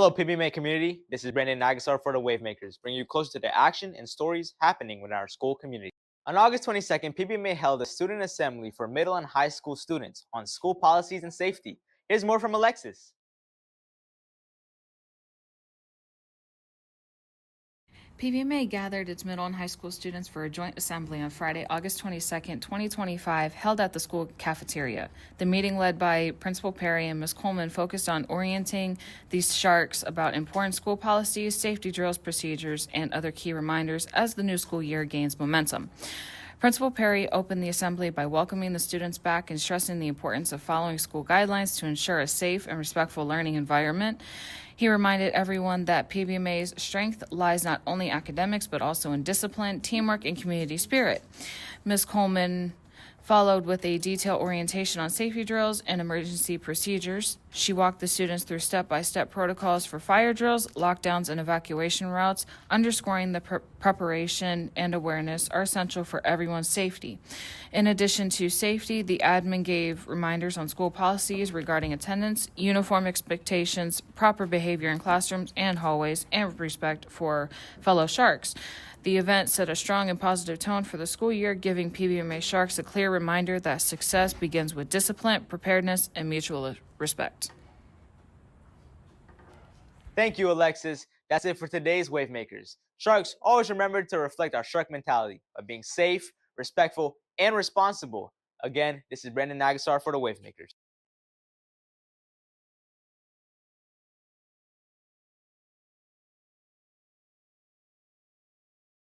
Hello, PBMA community. This is Brandon Nagasar for the Wavemakers, bringing you closer to the action and stories happening within our school community. On August 22nd, PBMA held a student assembly for middle and high school students on school policies and safety. Here's more from Alexis. PBMA gathered its middle and high school students for a joint assembly on Friday, August 22nd, 2025, held at the school cafeteria. The meeting, led by Principal Perry and Ms. Coleman, focused on orienting these sharks about important school policies, safety drills, procedures, and other key reminders as the new school year gains momentum. Principal Perry opened the assembly by welcoming the students back and stressing the importance of following school guidelines to ensure a safe and respectful learning environment. He reminded everyone that PBMA's strength lies not only academics but also in discipline, teamwork, and community spirit. Ms. Coleman followed with a detailed orientation on safety drills and emergency procedures. She walked the students through step-by-step protocols for fire drills, lockdowns, and evacuation routes, underscoring the preparation and awareness are essential for everyone's safety. In addition to safety, the admin gave reminders on school policies regarding attendance, uniform expectations, proper behavior in classrooms and hallways, and respect for fellow sharks. The event set a strong and positive tone for the school year, giving PBMA Sharks a clear reminder that success begins with discipline, preparedness, and mutual respect. Thank you, Alexis. That's it for today's Wavemakers. Sharks, always remember to reflect our shark mentality by being safe, respectful, and responsible. Again, this is Brandon Nagasar for the Wavemakers.